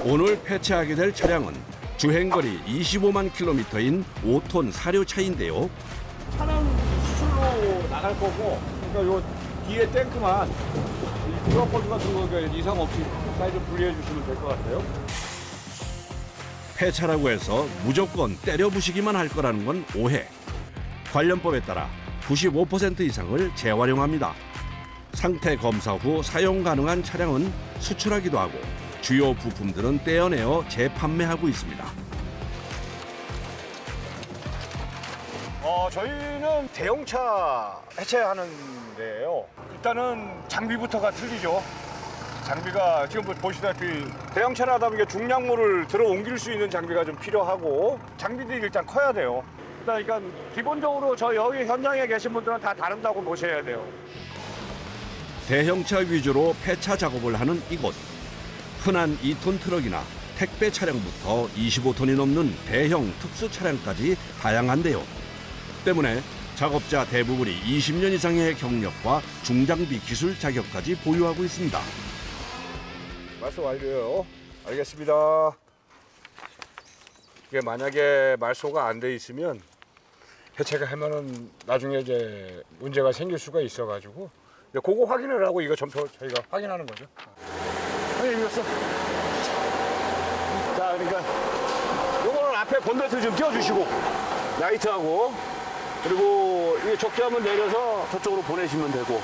오늘 폐차하게 될 차량은 주행거리 25만 킬로미터인 5톤 사료차인데요. 차량 수출로 나갈 거고, 그러니까 요 뒤에 탱크만 유압볼트 같은 거 이상 없이 사이즈 분리해 주시면 될 것 같아요. 폐차라고 해서 무조건 때려 부시기만 할 거라는 건 오해. 관련법에 따라 95% 이상을 재활용합니다. 상태 검사 후 사용 가능한 차량은 수출하기도 하고 주요 부품들은 떼어내어 재판매하고 있습니다. 저희는 대형차 해체하는 데예요. 일단은 장비부터가 틀리죠. 장비가 지금 보시다시피 대형차를 하다 보니까 중량물을 들어 옮길 수 있는 장비가 좀 필요하고 장비들이 일단 커야 돼요. 그러니까 기본적으로 저 여기 현장에 계신 분들은 다 다른다고 보셔야 돼요. 대형차 위주로 폐차 작업을 하는 이곳. 흔한 2톤 트럭이나 택배 차량부터 25톤이 넘는 대형 특수 차량까지 다양한데요. 때문에 작업자 대부분이 20년 이상의 경력과 중장비 기술 자격까지 보유하고 있습니다. 말소 완료요. 알겠습니다. 이게 만약에 말소가 안 돼 있으면 해체가 하면은 나중에 이제 문제가 생길 수가 있어가지고 그거 확인을 하고 이거 점표 저희가 확인하는 거죠. 이겼어. 자, 그러니까 요거는 앞에 본네트 좀 띄워주시고 라이트하고 그리고 이게 적재하면 내려서 저쪽으로 보내시면 되고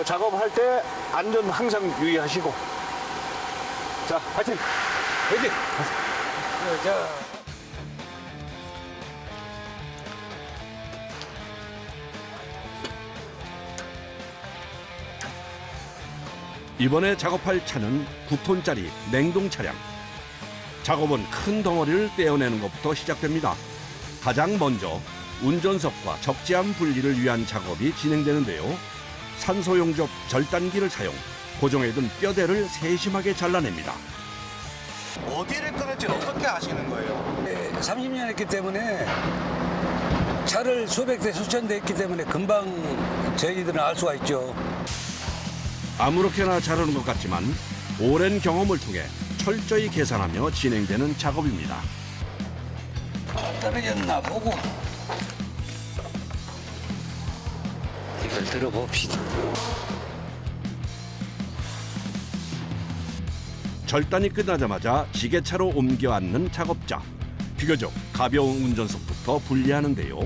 작업할 때 안전 항상 유의하시고. 자, 파이팅! 파이팅! 자. 이번에 작업할 차는 9톤짜리 냉동 차량. 작업은 큰 덩어리를 떼어내는 것부터 시작됩니다. 가장 먼저 운전석과 적재함 분리를 위한 작업이 진행되는데요. 산소 용접 절단기를 사용, 고정해둔 뼈대를 세심하게 잘라냅니다. 어디를 끊을지 어떻게 아시는 거예요? 30년 했기 때문에 차를 수백 대 수천 대 했기 때문에 금방 저희들은 알 수가 있죠. 아무렇게나 자르는 것 같지만 오랜 경험을 통해 철저히 계산하며 진행되는 작업입니다. 떨어졌나 보고 이걸 들어봅시다. 절단이 끝나자마자 지게차로 옮겨 앉는 작업자. 비교적 가벼운 운전석부터 분리하는데요.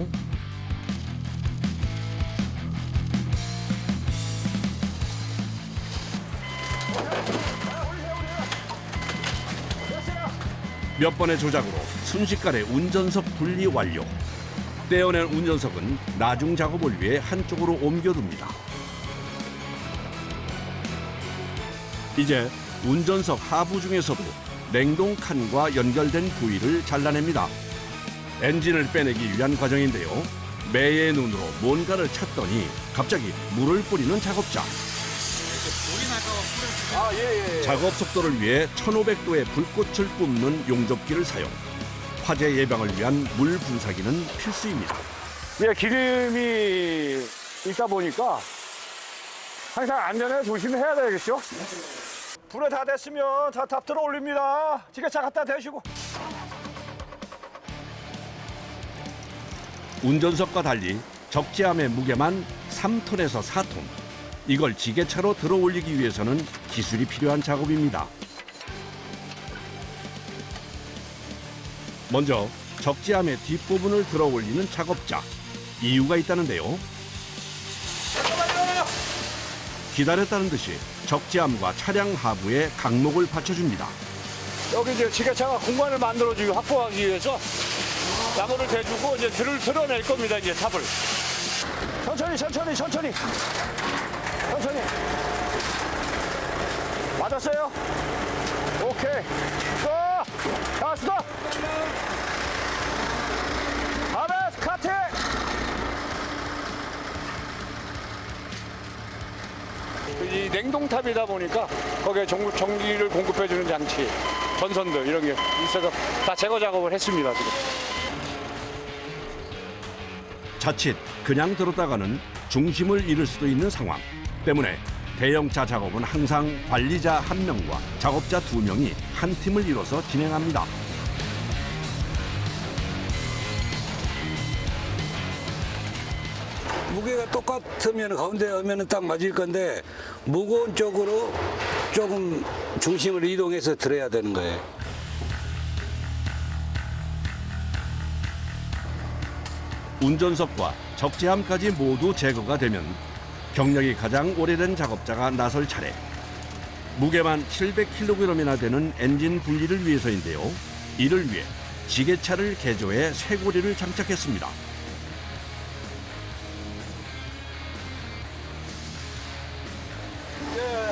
몇 번의 조작으로 순식간에 운전석 분리 완료. 떼어낸 운전석은 나중 작업을 위해 한쪽으로 옮겨둡니다. 이제 운전석 하부 중에서도 냉동 칸과 연결된 부위를 잘라냅니다. 엔진을 빼내기 위한 과정인데요. 매의 눈으로 뭔가를 찾더니 갑자기 물을 뿌리는 작업자. 작업 속도를 위해 1500도의 불꽃을 뿜는 용접기를 사용. 화재 예방을 위한 물 분사기는 필수입니다. 예, 기름이 있다 보니까 항상 안전에 조심해야 되겠죠? 불에 다 됐으면 자, 탑 들어 올립니다. 지게차 갖다 대시고. 운전석과 달리 적재함의 무게만 3톤에서 4톤. 이걸 지게차로 들어 올리기 위해서는 기술이 필요한 작업입니다. 먼저 적재함의 뒷부분을 들어 올리는 작업자. 이유가 있다는데요. 기다렸다는 듯이 적재함과 차량 하부에 강목을 받쳐줍니다. 여기 이제 지게차가 공간을 만들어주기 확보하기 위해서 나무를 대주고 이제 줄을 틀어낼 겁니다. 이제 탑을. 천천히. 천천히. 맞았어요? 오케이. 자, 스톱! 다음에 스카트! 이 냉동탑이다 보니까 거기에 전기를 공급해주는 장치, 전선들 이런 게 있어서 다 제거 작업을 했습니다. 지금. 자칫 그냥 들었다가는 중심을 잃을 수도 있는 상황 때문에 대형차 작업은 항상 관리자 1명과 작업자 2명이 한 팀을 이뤄서 진행합니다. 무게가 똑같으면 가운데 오면 딱 맞을 건데 무거운 쪽으로 조금 중심을 이동해서 들어야 되는 거예요. 운전석과 적재함까지 모두 제거가 되면 경력이 가장 오래된 작업자가 나설 차례. 무게만 700kg이나 되는 엔진 분리를 위해서인데요. 이를 위해 지게차를 개조해 쇄고리를 장착했습니다.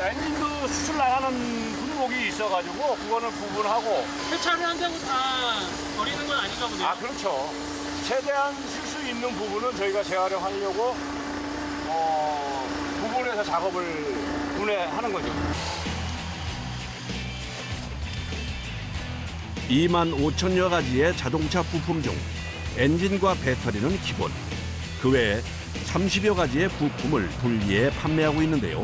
엔진도 수출 나가는 분목이 있어가지고 그거는 구분하고. 세차를 한다고 다 버리는 건 아닌가 보네요. 아, 그렇죠. 최대한 쓸 수 있는 부분은 저희가 재활용하려고 구분해서 작업을 분해하는 거죠. 2만 5천여 가지의 자동차 부품 중 엔진과 배터리는 기본. 그 외에 30여 가지의 부품을 분리해 판매하고 있는데요.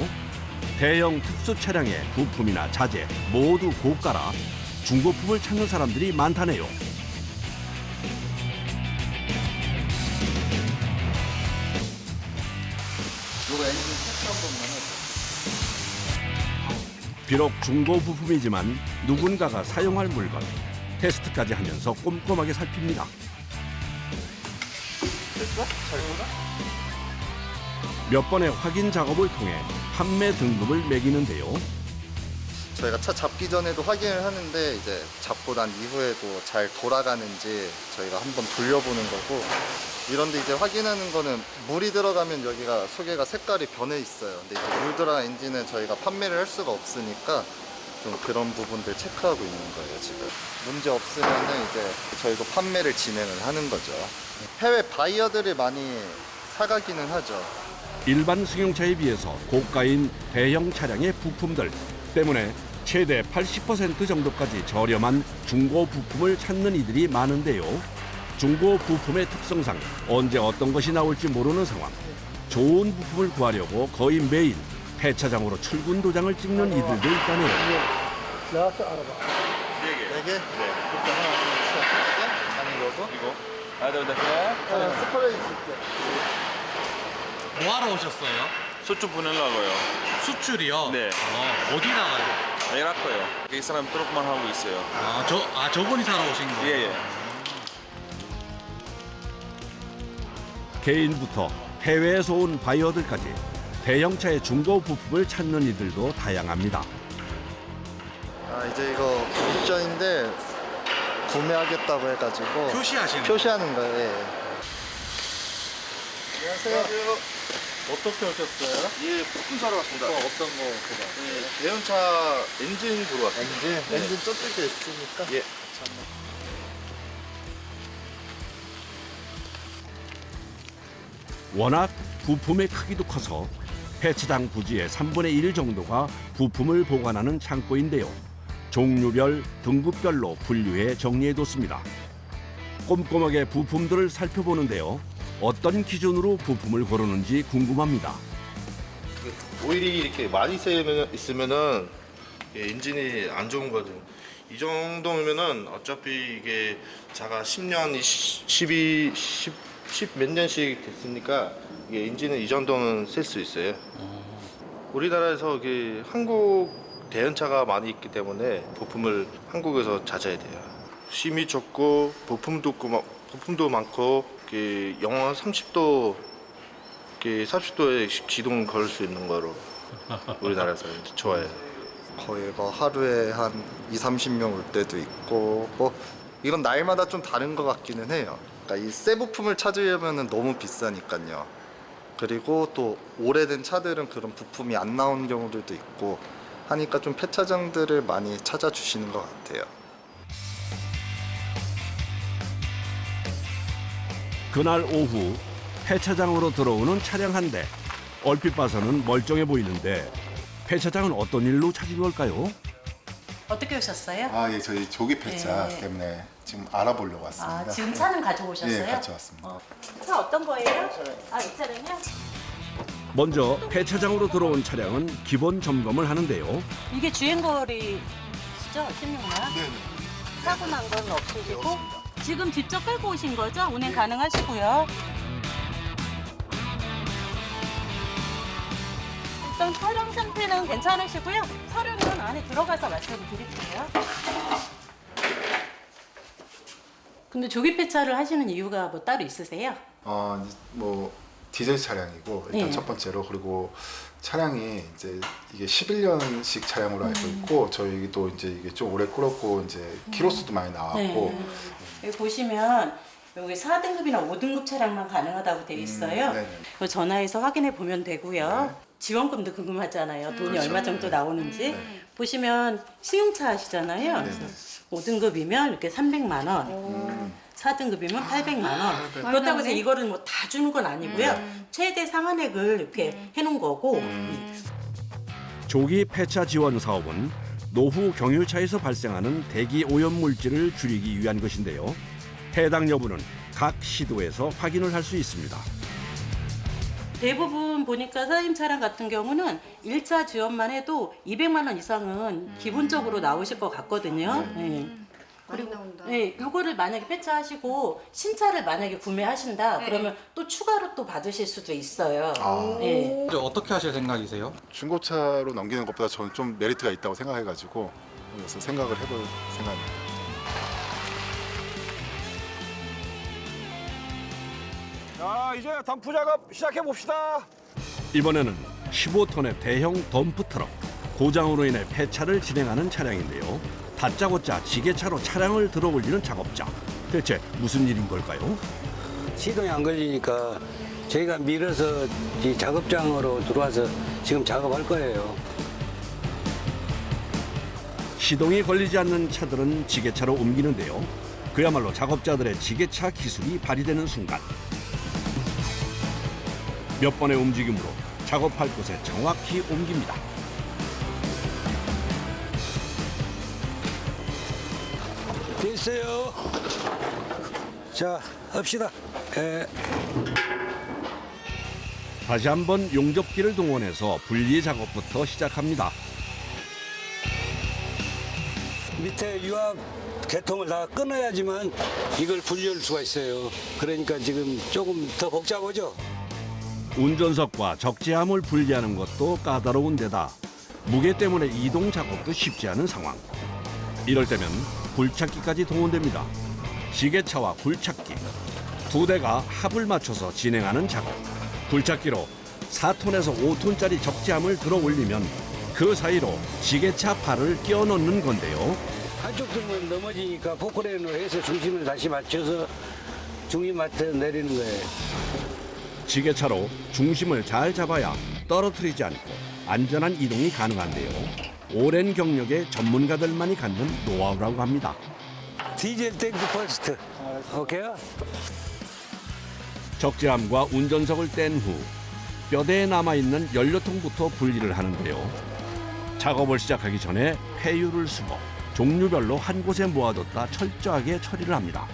대형 특수 차량의 부품이나 자재 모두 고가라 중고품을 찾는 사람들이 많다네요. 요거 엔진 테스트 한 번만 해줘. 비록 중고 부품이지만 누군가가 사용할 물건 테스트까지 하면서 꼼꼼하게 살핍니다. 됐어? 잘 보나? 몇 번의 확인 작업을 통해 판매 등급을 매기는데요. 저희가 차 잡기 전에도 확인을 하는데 이제 잡고 난 이후에도 잘 돌아가는지 저희가 한번 돌려보는 거고, 이런데 이제 확인하는 거는 물이 들어가면 여기가 소개가 색깔이 변해 있어요. 근데 이제 물 들어간 엔진은 저희가 판매를 할 수가 없으니까 좀 그런 부분들 체크하고 있는 거예요, 지금. 문제 없으면은 이제 저희도 판매를 진행을 하는 거죠. 해외 바이어들이 많이 사가기는 하죠. 일반 승용차에 비해서 고가인 대형 차량의 부품들 때문에 최대 80% 정도까지 저렴한 중고 부품을 찾는 이들이 많은데요. 중고 부품의 특성상 언제 어떤 것이 나올지 모르는 상황. 좋은 부품을 구하려고 거의 매일 폐차장으로 출근 도장을 찍는 이들도 있다네요. 네 개? 네. 그렇게 하나, 둘, 셋. 네? 아니, 이거? 이거. 하나, 둘, 셋. 스프레이 줄게. 뭐 하러 오셨어요? 수출 보내려고요. 수출이요? 네. 어디 나가요? 이라크요. 이 사람 트럭만 하고 있어요. 저분이 사러 오신 거예요? 예, 예. 개인부터 해외에서 온 바이어들까지 대형차의 중고 부품을 찾는 이들도 다양합니다. 아, 이제 이거 옵션인데 구매하겠다고 해가지고 표시하시는 표시하는 거예요. 예. 안녕하세요. 어떻게 오셨어요? 예, 부품 사러 왔습니다. 어떤 거 보다? 대형차 엔진 보러 왔습니다. 엔진 저쪽에 있으니까. 예. 워낙 부품의 크기도 커서 폐차장 부지의 3분의 1 정도가 부품을 보관하는 창고인데요. 종류별, 등급별로 분류해 정리해뒀습니다. 꼼꼼하게 부품들을 살펴보는데요. 어떤 기준으로 부품을 고르는지 궁금합니다. 오일이 이렇게 많이 있으면은 엔진이 안 좋은 거죠. 이 정도면은 어차피 이게 차가 10년, 10 몇 년씩 됐으니까 이게 엔진은 이 정도는 쓸 수 있어요. 우리나라에서 이게 한국 대형차가 많이 있기 때문에 부품을 한국에서 찾아야 돼요. 힘이 좋고 부품도 많고 영하 30도 40도에 기둥 걸 수 있는 거로 우리나라에서 좋아해요. 거의 뭐 하루에 한 20-30명 올 때도 있고, 뭐 이건 날마다 좀 다른 것 같기는 해요. 그러니까 이 새 부품을 찾으려면 너무 비싸니까요. 그리고 또 오래된 차들은 그런 부품이 안 나오는 경우들도 있고 하니까 좀 폐차장들을 많이 찾아주시는 것 같아요. 그날 오후 폐차장으로 들어오는 차량 한 대. 얼핏 봐서는 멀쩡해 보이는데 폐차장은 어떤 일로 찾은 걸까요? 어떻게 오셨어요? 아, 예, 저희 조기 폐차 네. 때문에 지금 알아보려고 왔습니다. 아, 지금 차는 가져오셨어요? 예, 가져왔습니다. 차 어떤 거예요? 아, 이 차량이요? 먼저 폐차장으로 들어온 차량은 기본 점검을 하는데요. 이게 주행거리 아니시죠? 16만? 네네. 사고 난 건 없으시고? 없습니다. 지금 직접 끌고 오신 거죠? 운행 가능하시고요. 일단 촬영 상태는 괜찮으시고요. 서류는 안에 들어가서 말씀드릴게요. 근데 조기 폐차를 하시는 이유가 뭐 따로 있으세요? 이제 뭐 디젤 차량이고 일단 네. 첫 번째로 그리고 차량이 이제 이게 11년식 차량으로 알고 있고 저희도 이제 이게 좀 오래 끌었고 이제 키로수도 많이 나왔고 여기 보시면 여기 4등급이나 5등급 차량만 가능하다고 되어 있어요. 네네. 그거 전화해서 확인해 보면 되고요. 지원금도 궁금하잖아요. 돈이 얼마 정도 나오는지. 보시면 승용차 하시잖아요. 네네. 5등급이면 이렇게 300만 원. 4등급이면 800만 원. 그렇다고 해서 이거를 뭐 다 주는 건 아니고요. 최대 상한액을 이렇게 해놓은 거고. 조기 폐차 지원 사업은 노후 경유차에서 발생하는 대기 오염 물질을 줄이기 위한 것인데요. 해당 여부는 각 시도에서 확인을 할 수 있습니다. 대부분 보니까 사장님 차량 같은 경우는 1차 지원만 해도 200만 원 이상은 기본적으로 나오실 것 같거든요. 네. 그리고 네, 이거를 만약에 폐차하시고 신차를 만약에 구매하신다 그러면 또 추가로 또 받으실 수도 있어요. 네. 이제 어떻게 하실 생각이세요? 중고차로 넘기는 것보다 저는 좀 메리트가 있다고 생각해가지고 그래서 생각을 해볼 생각입니다. 자, 이제 덤프 작업 시작해 봅시다. 이번에는 15톤의 대형 덤프 트럭, 고장으로 인해 폐차를 진행하는 차량인데요. 다짜고짜 지게차로 차량을 들어 올리는 작업자. 대체 무슨 일인 걸까요? 시동이 안 걸리니까 저희가 밀어서 이 작업장으로 들어와서 지금 작업할 거예요. 시동이 걸리지 않는 차들은 지게차로 옮기는데요. 그야말로 작업자들의 지게차 기술이 발휘되는 순간. 몇 번의 움직임으로 작업할 곳에 정확히 옮깁니다. 됐어요. 자, 합시다. 다시 한번 용접기를 동원해서 분리 작업부터 시작합니다. 밑에 유압 개통을 다 끊어야지만 이걸 분리할 수가 있어요. 그러니까 지금 조금 더 복잡하죠? 운전석과 적재함을 분리하는 것도 까다로운 데다 무게 때문에 이동 작업도 쉽지 않은 상황. 이럴 때면 굴착기까지 동원됩니다. 지게차와 굴착기 두 대가 합을 맞춰서 진행하는 작업. 굴착기로 4톤에서 5톤짜리 적재함을 들어 올리면 그 사이로 지게차 팔을 끼워 넣는 건데요. 한쪽 들면 넘어지니까 포크레인으로 해서 중심을 다시 맞춰서 중심 맞춰 내리는 거예요. 지게차로 중심을 잘 잡아야 떨어뜨리지 않고 안전한 이동이 가능한데요. 오랜 경력의 전문가들만이 갖는 노하우라고 합니다. 디젤 탱크 퍼스트. 오케이? 적재함과 운전석을 뗀 후 뼈대에 남아있는 연료통부터 분리를 하는데요. 작업을 시작하기 전에 폐유를 수거, 종류별로 한 곳에 모아뒀다 철저하게 처리를 합니다.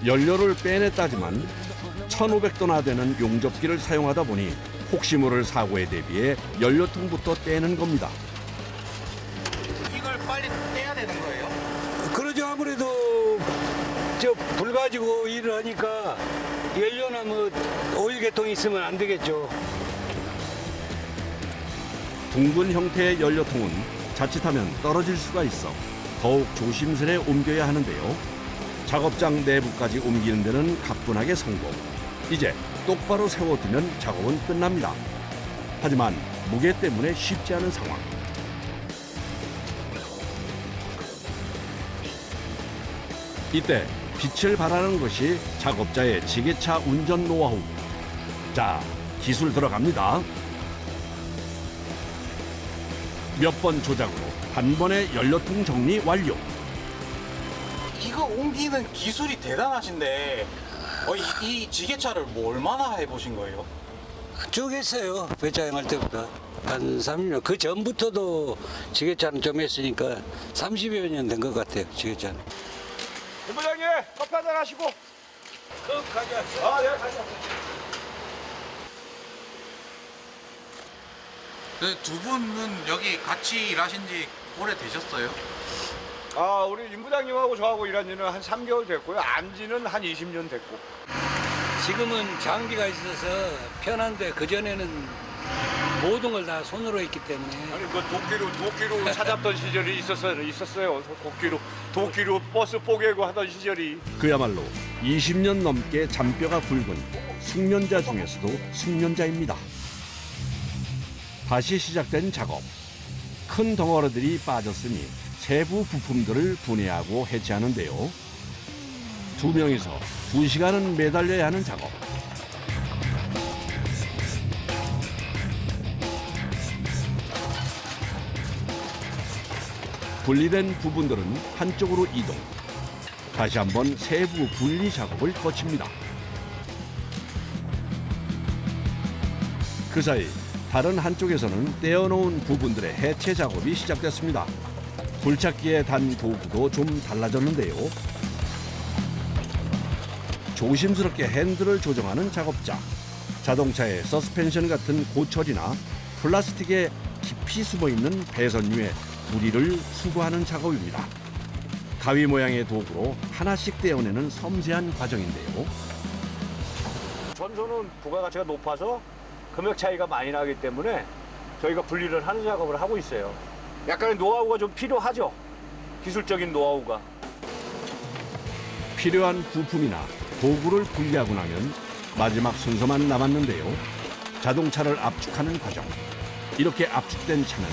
연료를 빼냈다지만 1,500도나 되는 용접기를 사용하다 보니 혹시 모를 사고에 대비해 연료통부터 떼는 겁니다. 이걸 빨리 떼야 되는 거예요? 그러죠. 아무래도 저 불 가지고 일을 하니까 연료나 뭐 오일 개통이 있으면 안 되겠죠. 둥근 형태의 연료통은 자칫하면 떨어질 수가 있어 더욱 조심스레 옮겨야 하는데요. 작업장 내부까지 옮기는 데는 가뿐하게 성공. 이제 똑바로 세워두면 작업은 끝납니다. 하지만 무게 때문에 쉽지 않은 상황. 이때 빛을 발하는 것이 작업자의 지게차 운전 노하우. 자, 기술 들어갑니다. 몇 번 조작으로 한 번에 연료통 정리 완료. 이거 옮기는 기술이 대단하신데 이 지게차를 뭐 얼마나 해보신 거예요? 쭉 했어요. 배차장 할 때부터. 한 30년. 그 전부터도 지게차는 좀 했으니까 30여 년 된 것 같아요. 지게차는. 본부장님, 커피 한잔 하시고. 그 가져왔어. 아, 네, 가져왔어요. 두 분은 여기 같이 일하신 지 오래되셨어요? 아, 우리 임 부장님하고 저하고 일한 지는 한 3개월 됐고요. 안 지는 한 20년 됐고. 지금은 장비가 있어서 편한데 그전에는 모든 걸 다 손으로 했기 때문에 아니, 그 도끼로 찾았던 시절이 있었어요. 도끼로 버스 뽀개고 하던 시절이. 그야말로 20년 넘게 잔뼈가 굵은 숙련자 중에서도 숙련자입니다. 다시 시작된 작업. 큰 덩어리들이 빠졌으니 세부 부품들을 분해하고 해체하는데요. 두 명이서 2시간은 매달려야 하는 작업. 분리된 부분들은 한쪽으로 이동. 다시 한번 세부 분리 작업을 거칩니다. 그 사이 다른 한쪽에서는 떼어놓은 부분들의 해체 작업이 시작됐습니다. 굴착기에 단 도구도 좀 달라졌는데요. 조심스럽게 핸들을 조정하는 작업자. 자동차의 서스펜션 같은 고철이나 플라스틱에 깊이 숨어있는 배선류에 무리를 수거하는 작업입니다. 가위 모양의 도구로 하나씩 떼어내는 섬세한 과정인데요. 전소는 부가가치가 높아서 금액 차이가 많이 나기 때문에 저희가 분리를 하는 작업을 하고 있어요. 약간의 노하우가 좀 필요하죠. 기술적인 노하우가. 필요한 부품이나 도구를 분리하고 나면 마지막 순서만 남았는데요. 자동차를 압축하는 과정. 이렇게 압축된 차는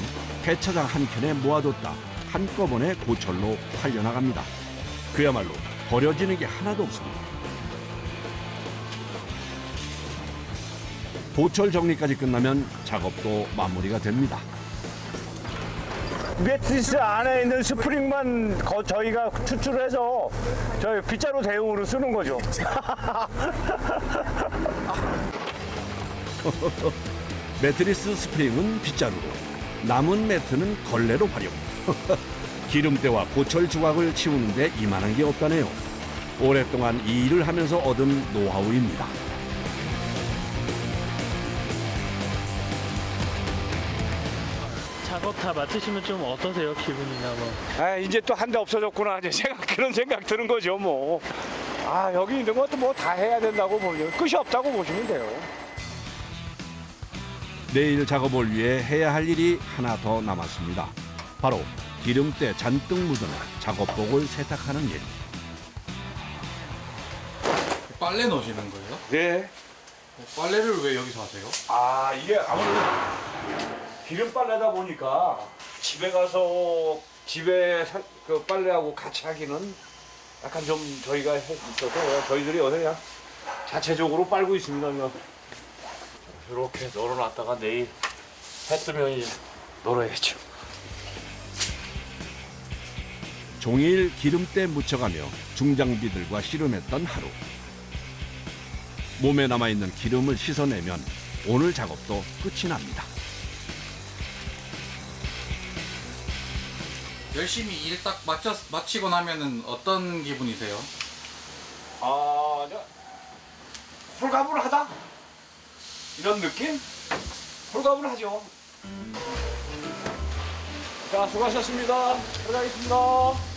폐차장 한켠에 모아뒀다 한꺼번에 고철로 팔려나갑니다. 그야말로 버려지는 게 하나도 없습니다. 고철 정리까지 끝나면 작업도 마무리가 됩니다. 매트리스 안에 있는 스프링만 저희가 추출해서 저희 빗자루 대용으로 쓰는 거죠. 매트리스 스프링은 빗자루로, 남은 매트는 걸레로 활용. 기름때와 고철 조각을 치우는데 이만한 게 없다네요. 오랫동안 이 일을 하면서 얻은 노하우입니다. 작업 다 마치시면 좀 어떠세요? 기분이나 뭐. 아, 이제 또 한 대 없어졌구나. 이제 그런 생각 드는 거죠, 뭐. 아, 여기 있는 것도 뭐 다 해야 된다고 보면 끝이 없다고 보시면 돼요. 내일 작업을 위해 해야 할 일이 하나 더 남았습니다. 바로 기름때 잔뜩 묻은 작업복을 세탁하는 일. 빨래 넣으시는 거예요? 네. 빨래를 왜 여기서 하세요? 아, 이게 아무래도 기름 빨래다 보니까 집에 가서 그 빨래하고 같이 하기는 약간 좀 저희가 있어서 저희들이 어디 그냥 자체적으로 빨고 있습니다. 그냥. 이렇게 널어놨다가 내일 해 뜨면 이제 널어야죠. 종일 기름때 묻혀가며 중장비들과 씨름했던 하루. 몸에 남아있는 기름을 씻어내면 오늘 작업도 끝이 납니다. 열심히 일 딱 마치고 나면은 어떤 기분이세요? 아, 홀가분하다? 이런 느낌? 홀가분하죠. 자, 수고하셨습니다. 들어가겠습니다.